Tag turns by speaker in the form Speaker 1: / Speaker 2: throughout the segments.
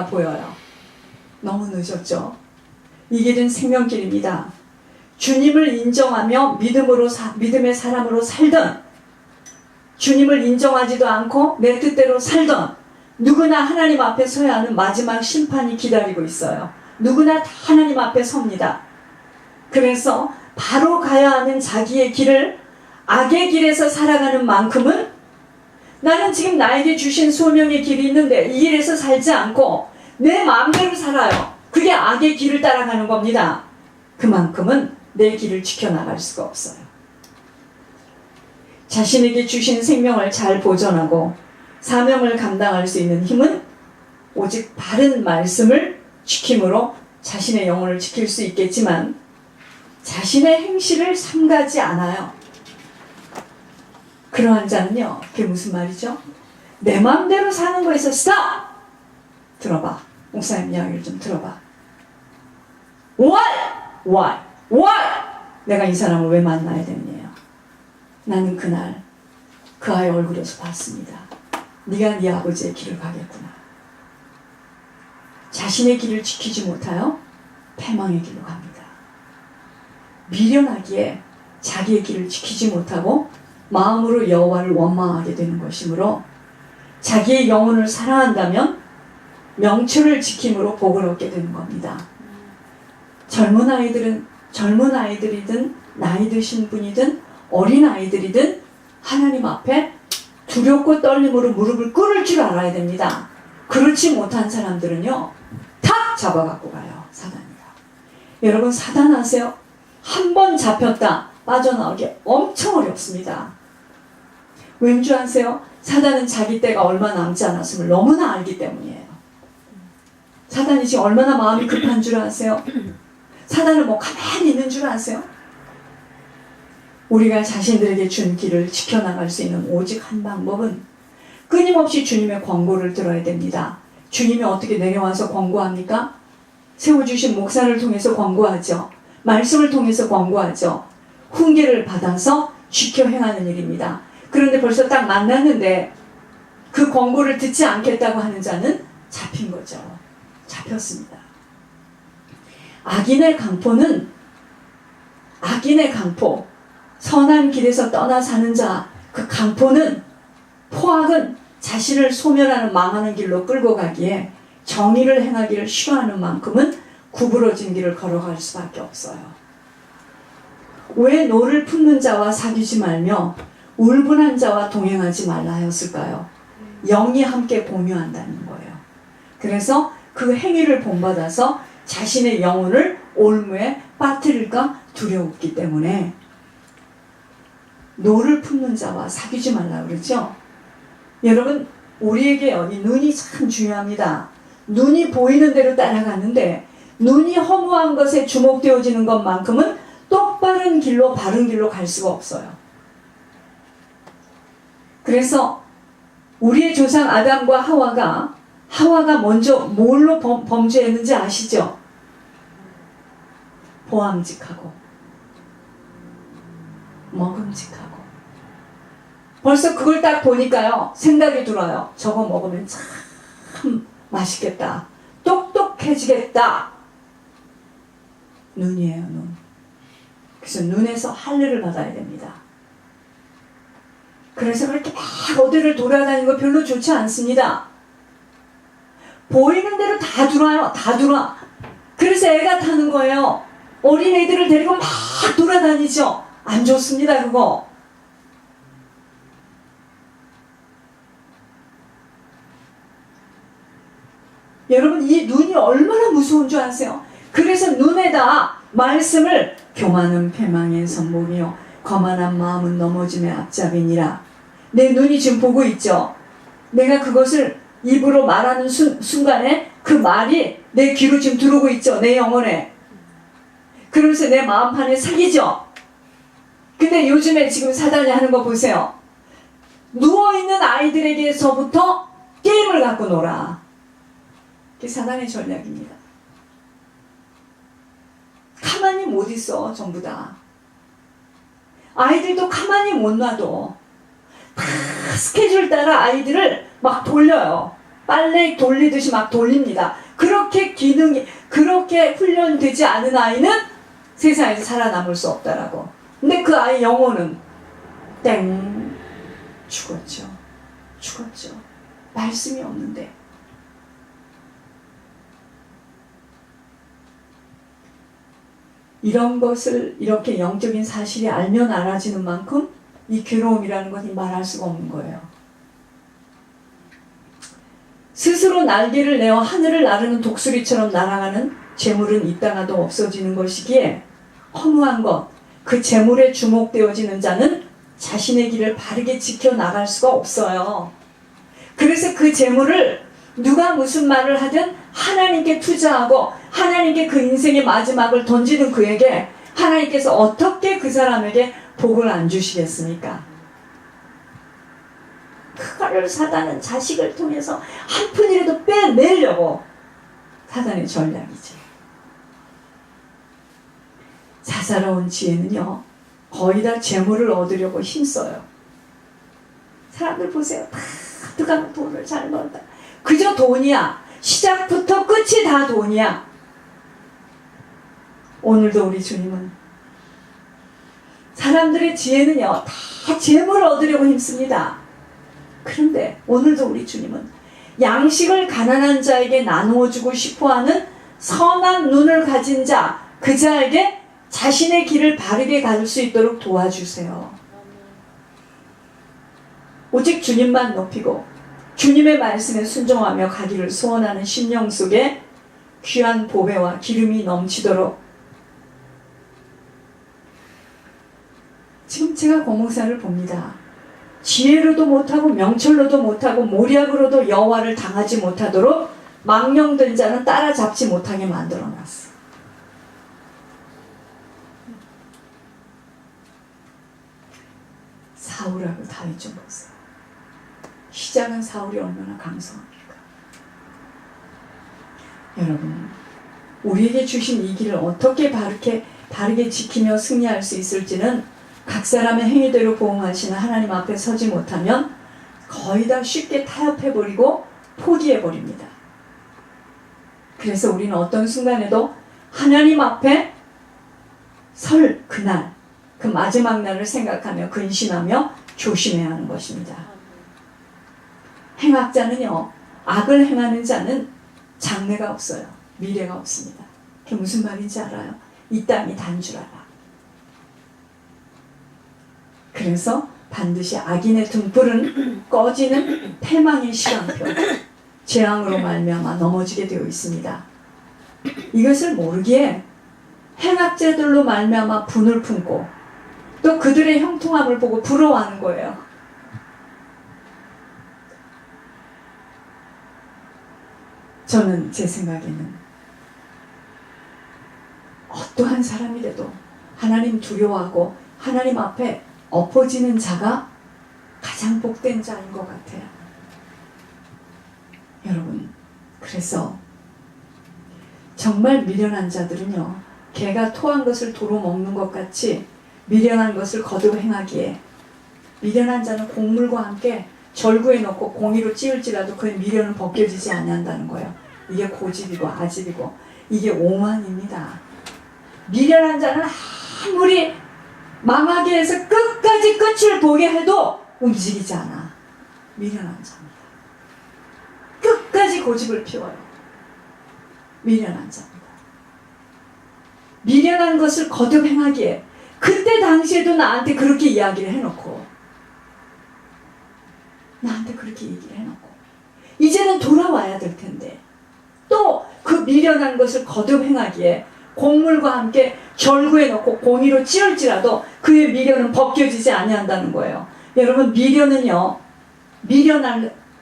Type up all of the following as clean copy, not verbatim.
Speaker 1: 보여요. 너무 늦었죠. 이 길은 생명길입니다. 주님을 인정하며 믿음의 사람으로 살던, 주님을 인정하지도 않고 내 뜻대로 살던 누구나 하나님 앞에 서야 하는 마지막 심판이 기다리고 있어요. 누구나 다 하나님 앞에 섭니다. 그래서 바로 가야 하는 자기의 길을 악의 길에서 살아가는 만큼은 나는 지금 나에게 주신 소명의 길이 있는데 이 길에서 살지 않고 내 마음대로 살아요. 그게 악의 길을 따라가는 겁니다. 그만큼은 내 길을 지켜나갈 수가 없어요. 자신에게 주신 생명을 잘 보존하고 사명을 감당할 수 있는 힘은 오직 바른 말씀을 지킴으로 자신의 영혼을 지킬 수 있겠지만 자신의 행실을 삼가지 않아요. 그러한 자는요, 그게 무슨 말이죠? 내 마음대로 사는 거에서 스탑! 들어봐. 목사님 이야기를 좀 들어봐. Why? 내가 이 사람을 왜 만나야 되느냐? 나는 그날 그 아이 얼굴에서 봤습니다. 네가 네 아버지의 길을 가겠구나. 자신의 길을 지키지 못하여 패망의 길로 갑니다. 미련하기에 자기의 길을 지키지 못하고 마음으로 여호와를 원망하게 되는 것이므로 자기의 영혼을 사랑한다면 명철을 지킴으로 복을 얻게 되는 겁니다. 젊은 아이들이든 나이 드신 분이든 어린 아이들이든 하나님 앞에 두렵고 떨림으로 무릎을 꿇을 줄 알아야 됩니다. 그렇지 못한 사람들은요, 탁 잡아갖고 가요. 사단이가. 여러분, 사단 아세요? 한 번 잡혔다 빠져나오기 엄청 어렵습니다. 왠 줄 아세요? 사단은 자기 때가 얼마 남지 않았음을 너무나 알기 때문이에요. 사단이 지금 얼마나 마음이 급한 줄 아세요? 사단은 뭐 가만히 있는 줄 아세요? 우리가 자신들에게 준 길을 지켜나갈 수 있는 오직 한 방법은 끊임없이 주님의 권고를 들어야 됩니다. 주님이 어떻게 내려와서 권고합니까? 세워주신 목사를 통해서 권고하죠. 말씀을 통해서 권고하죠. 훈계를 받아서 지켜 행하는 일입니다. 그런데 벌써 딱 만났는데 그 권고를 듣지 않겠다고 하는 자는 잡힌 거죠. 잡혔습니다. 악인의 강포, 선한 길에서 떠나 사는 자, 그 강포는, 포악은 자신을 소멸하는 망하는 길로 끌고 가기에 정의를 행하기를 싫어하는 만큼은 구부러진 길을 걸어갈 수밖에 없어요. 왜 노를 품는 자와 사귀지 말며 울분한 자와 동행하지 말라 하였을까요? 영이 함께 공유한다는 거예요. 그래서 그 행위를 본받아서 자신의 영혼을 올무에 빠뜨릴까 두려웠기 때문에 노를 품는 자와 사귀지 말라 그러죠. 여러분, 우리에게요, 이 눈이 참 중요합니다. 눈이 보이는 대로 따라가는데 눈이 허무한 것에 주목되어지는 것만큼은 똑바른 길로, 바른 길로 갈 수가 없어요. 그래서 우리의 조상 아담과 하와가 먼저 뭘로 범죄했는지 아시죠? 보암직하고 먹음직하고. 벌써 그걸 딱 보니까요, 생각이 들어요. 저거 먹으면 참 맛있겠다, 똑똑해지겠다. 눈이에요, 눈. 그래서 눈에서 할례를 받아야 됩니다. 그래서 그렇게 막 어디를 돌아다니는 거 별로 좋지 않습니다. 보이는 대로 다 들어와요. 다 들어와. 그래서 애가 타는 거예요. 어린 애들을 데리고 막 돌아다니죠. 안 좋습니다, 그거. 여러분, 이 눈이 얼마나 무서운 줄 아세요? 그래서 눈에다 말씀을, 교만은 패망의 선봉이요 거만한 마음은 넘어짐의 앞잡이니라. 내 눈이 지금 보고 있죠? 내가 그것을 입으로 말하는 순간에 그 말이 내 귀로 지금 들어오고 있죠? 내 영혼에. 그러면서 내 마음판에 사기죠? 근데 요즘에 지금 사단이 하는 거 보세요. 누워있는 아이들에게서부터 게임을 갖고 놀아. 그게 사단의 전략입니다. 가만히 못 있어, 전부 다. 아이들도 가만히 못 놔둬. 다 스케줄 따라 아이들을 막 돌려요. 빨래 돌리듯이 막 돌립니다. 그렇게 훈련되지 않은 아이는 세상에서 살아남을 수 없다라고. 근데 그 아이 영혼은 땡, 죽었죠. 말씀이 없는데. 이런 것을 이렇게 영적인 사실이 알면 알아지는 만큼 이 괴로움이라는 것이 말할 수가 없는 거예요. 스스로 날개를 내어 하늘을 나르는 독수리처럼 날아가는 재물은 있다가도 없어지는 것이기에 허무한 것, 그 재물에 주목되어지는 자는 자신의 길을 바르게 지켜나갈 수가 없어요. 그래서 그 재물을 누가 무슨 말을 하든 하나님께 투자하고 하나님께 그 인생의 마지막을 던지는 그에게 하나님께서 어떻게 그 사람에게 복을 안 주시겠습니까? 그거를 사단은 자식을 통해서 한 푼이라도 빼내려고 사단의 전략이지. 사사로운 지혜는요, 거의 다 재물을 얻으려고 힘써요. 사람들 보세요. 다 어떡하면 돈을 잘 벌다. 그저 돈이야. 시작부터 끝이 다 돈이야. 오늘도 우리 주님은 사람들의 지혜는요, 다 재물을 얻으려고 힘씁니다. 그런데 오늘도 우리 주님은 양식을 가난한 자에게 나누어주고 싶어하는 선한 눈을 가진 자, 그 자에게 자신의 길을 바르게 갈 수 있도록 도와주세요. 오직 주님만 높이고 주님의 말씀에 순종하며 가기를 소원하는 심령 속에 귀한 보배와 기름이 넘치도록. 지금 제가 고목사를 봅니다. 지혜로도 못하고 명철로도 못하고 모략으로도 여호와를 당하지 못하도록 망령된 자는 따라잡지 못하게 만들어놨어. 사울하고 다윗 좀 보세요. 시작은 사울이 얼마나 강성합니까? 여러분, 우리에게 주신 이 길을 어떻게 바르게 지키며 승리할 수 있을지는 각 사람의 행위대로 보응하시는 하나님 앞에 서지 못하면 거의 다 쉽게 타협해버리고 포기해버립니다. 그래서 우리는 어떤 순간에도 하나님 앞에 설 그날, 그 마지막 날을 생각하며 근신하며 조심해야 하는 것입니다. 행악자는요, 악을 행하는 자는 장래가 없어요. 미래가 없습니다. 그게 무슨 말인지 알아요? 이 땅이 단주라라. 그래서 반드시 악인의 등불은 꺼지는 패망의 시간표, 재앙으로 말미암아 넘어지게 되어 있습니다. 이것을 모르기에 행악자들로 말미암아 분을 품고 또 그들의 형통함을 보고 부러워하는 거예요. 저는 제 생각에는 어떠한 사람이라도 하나님 두려워하고 하나님 앞에 엎어지는 자가 가장 복된 자인 것 같아요. 여러분, 그래서 정말 미련한 자들은요, 개가 토한 것을 도로 먹는 것 같이 미련한 것을 거듭 행하기에, 미련한 자는 곡물과 함께 절구에 넣고 공의로 찌을지라도 그의 미련은 벗겨지지 아니한다는 거예요. 이게 고집이고 아집이고 이게 오만입니다. 미련한 자는 아무리 망하게 해서 끝까지 끝을 보게 해도 움직이지 않아. 미련한 자입니다. 끝까지 고집을 피워요. 미련한 자입니다. 미련한 것을 거듭 행하기에 그때 당시에도 나한테 그렇게 이야기를 해놓고 이제는 돌아와야 될 텐데 또 그 미련한 것을 거듭 행하기에 곡물과 함께 절구에 넣고 공의로 찌을지라도 그의 미련은 벗겨지지 아니한다는 거예요. 여러분, 미련은요,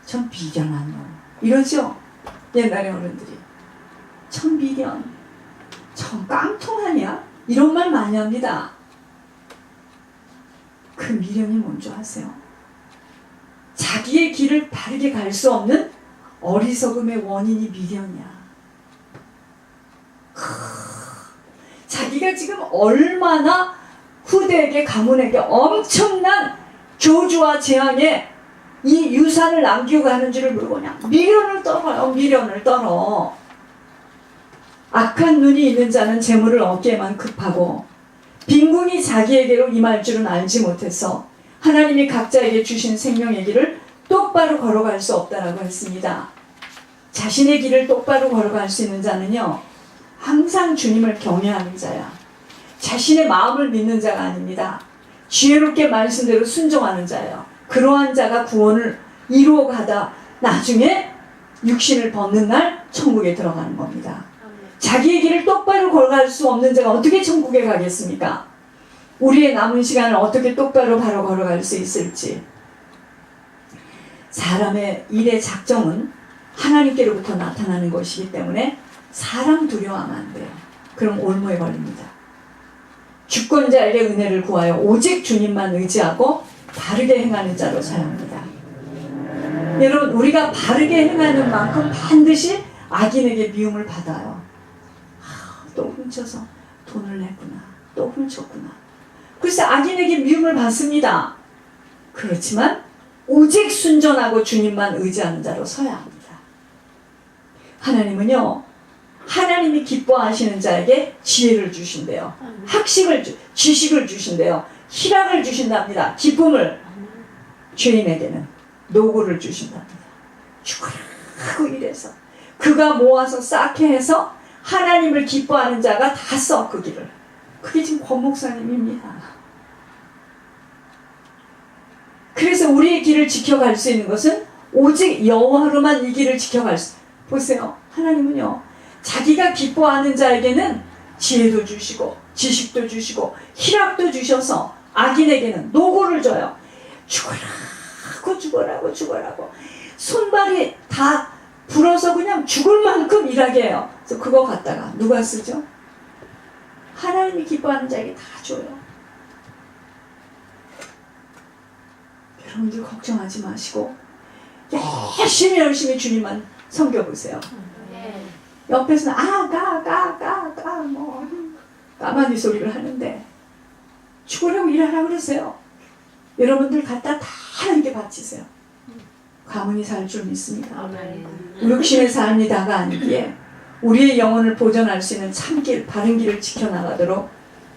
Speaker 1: 참 미련한 놈 이러죠. 옛날에 어른들이 참 미련, 참 깡통하냐 이런 말 많이 합니다. 그 미련이 뭔지 아세요? 자기의 길을 바르게 갈 수 없는 어리석음의 원인이 미련이야. 자기가 지금 얼마나 후대에게 가문에게 엄청난 저주와 재앙에 이 유산을 남기고 가는 줄을 모르고 그냥 미련을 떨어요. 미련을 떨어. 악한 눈이 있는 자는 재물을 얻기에만 급하고 빈궁이 자기에게로 임할 줄은 알지 못해서 하나님이 각자에게 주신 생명의 길을 똑바로 걸어갈 수 없다라고 했습니다. 자신의 길을 똑바로 걸어갈 수 있는 자는요, 항상 주님을 경외하는 자야. 자신의 마음을 믿는 자가 아닙니다. 지혜롭게 말씀대로 순종하는 자예요. 그러한 자가 구원을 이루어 가다 나중에 육신을 벗는 날 천국에 들어가는 겁니다. 자기의 길을 똑바로 걸어갈 수 없는 자가 어떻게 천국에 가겠습니까? 우리의 남은 시간을 어떻게 똑바로 바로 걸어갈 수 있을지. 사람의 일의 작정은 하나님께로부터 나타나는 것이기 때문에 사람 두려워하면 안 돼요. 그럼 올무에 걸립니다. 주권자에게 은혜를 구하여 오직 주님만 의지하고 바르게 행하는 자로 서야 합니다. 여러분, 우리가 바르게 행하는 만큼 반드시 악인에게 미움을 받아요. 또 훔쳐서 돈을 냈구나. 또 훔쳤구나. 그래서 악인에게 미움을 받습니다. 그렇지만 오직 순전하고 주님만 의지하는 자로 서야 합니다. 하나님은요, 하나님이 기뻐하시는 자에게 지혜를 주신대요. 지식을 주신대요. 희락을 주신답니다. 기쁨을. 죄인에게는 노고를 주신답니다. 죽으라고 이래서 그가 모아서 쌓게 해서 하나님을 기뻐하는 자가 다 써, 그 길을. 그게 지금 권 목사님입니다. 그래서 우리의 길을 지켜갈 수 있는 것은 오직 여호와로만 이 길을 지켜갈 수. 보세요. 하나님은요, 자기가 기뻐하는 자에게는 지혜도 주시고 지식도 주시고 희락도 주셔서 악인에게는 노고를 줘요. 죽어라고 손발이 다 불어서 그냥 죽을 만큼 일하게 해요. 그래서 그거 갖다가 누가 쓰죠? 하나님이 기뻐하는 자에게 다 줘요. 여러분들 걱정하지 마시고 열심히 주님만 섬겨보세요. 옆에서는 뭐 까마귀 소리를 하는데 죽으라고 일하라고 그러세요. 여러분들 갖다 다 하나님께 바치세요. 가문이 살 줄 믿습니다. 육신의 삶이 다가 아니기에 우리의 영혼을 보존할 수 있는 참길, 바른 길을 지켜나가도록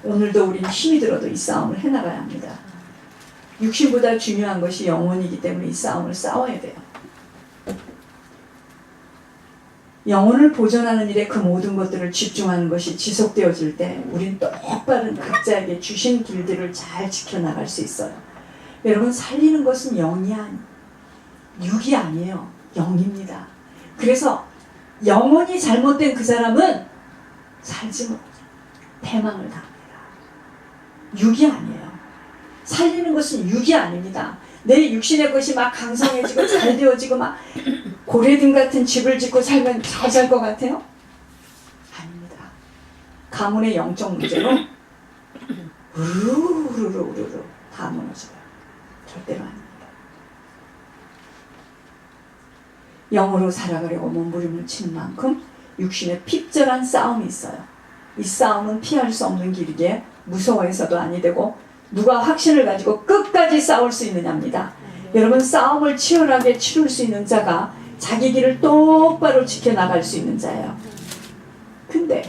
Speaker 1: 오늘도 우리는 힘이 들어도 이 싸움을 해나가야 합니다. 육신보다 중요한 것이 영혼이기 때문에 이 싸움을 싸워야 돼요. 영혼을 보존하는 일에 그 모든 것들을 집중하는 것이 지속되어질 때 우린 똑바른 각자에게 주신 길들을 잘 지켜나갈 수 있어요. 여러분, 살리는 것은 육이 아니에요. 영입니다. 그래서 영혼이 잘못된 그 사람은 살지 못해요. 패망을 당합니다. 육이 아니에요. 살리는 것은 육이 아닙니다. 내 육신의 것이 막 강성해지고 잘 되어지고 막 고래등 같은 집을 짓고 살면 잘 살 것 같아요? 아닙니다. 가문의 영적 문제로 우르르 다 무너져요. 절대로 아닙니다. 영으로 살아가려고 몸부림을 치는 만큼 육신에 핍절한 싸움이 있어요. 이 싸움은 피할 수 없는 길이기에 무서워해서도 아니 되고 누가 확신을 가지고 끝까지 싸울 수 있느냐입니다. 여러분, 싸움을 치열하게 치룰 수 있는 자가 자기 길을 똑바로 지켜나갈 수 있는 자예요. 근데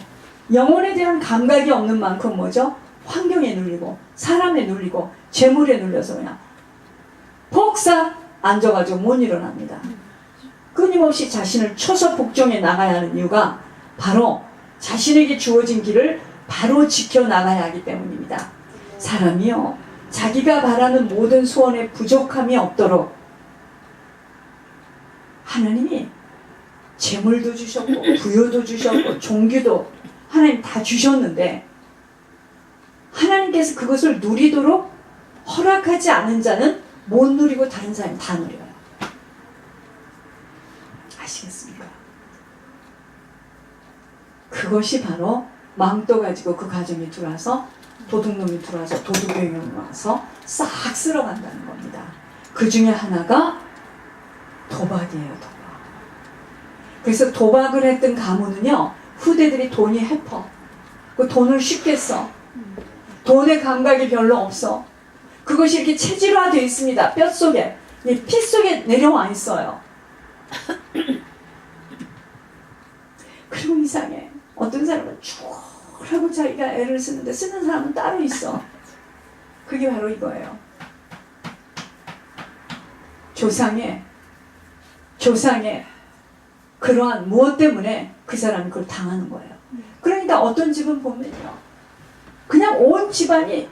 Speaker 1: 영혼에 대한 감각이 없는 만큼 뭐죠? 환경에 눌리고 사람에 눌리고 재물에 눌려서 그냥 폭삭 앉아가지고 못 일어납니다. 끊임없이 자신을 쳐서 복종해 나가야 하는 이유가 바로 자신에게 주어진 길을 바로 지켜나가야 하기 때문입니다. 사람이요, 자기가 바라는 모든 소원에 부족함이 없도록 하나님이 재물도 주셨고 부여도 주셨고 종교도 하나님 다 주셨는데 하나님께서 그것을 누리도록 허락하지 않은 자는 못 누리고 다른 사람이 다 누려요. 아시겠습니까? 그것이 바로 망토 가지고 그 가정에 들어와서 도둑놈이 들어와서 도둑병이 와서 싹 쓸어간다는 겁니다. 그 중에 하나가 도박이에요. 도박. 그래서 도박을 했던 가문은요, 후대들이 돈이 해퍼. 그 돈을 쉽게 써. 돈의 감각이 별로 없어. 그것이 이렇게 체질화되어 있습니다. 뼛속에. 피 속에 내려와 있어요. 그리고 이상해. 어떤 사람은 죽으라고 자기가 애를 쓰는데 쓰는 사람은 따로 있어. 그게 바로 이거예요. 조상의 그러한 무엇 때문에 그 사람이 그걸 당하는 거예요. 그러니까 어떤 집은 보면요, 그냥 온 집안이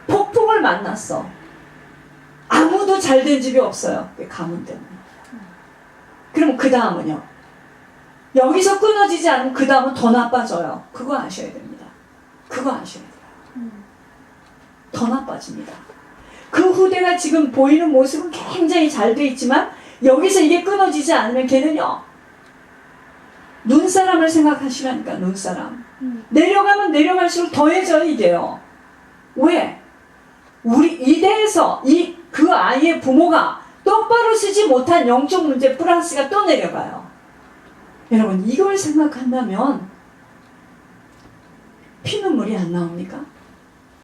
Speaker 1: 폭풍을 만났어. 아무도 잘된 집이 없어요. 그 가문 때문에. 그럼 그 다음은요, 여기서 끊어지지 않으면 그 다음은 더 나빠져요. 그거 아셔야 됩니다. 그거 아셔야 돼요. 더 나빠집니다. 그 후대가 지금 보이는 모습은 굉장히 잘 돼 있지만 여기서 이게 끊어지지 않으면 걔는요, 눈사람을 생각하시라니까. 눈사람. 내려가면 내려갈수록 더해져요. 이게요. 왜? 우리 이대에서 그 아이의 부모가 똑바로 쓰지 못한 영적 문제 플러스가 또 내려가요. 여러분, 이걸 생각한다면 피눈물이 안 나옵니까?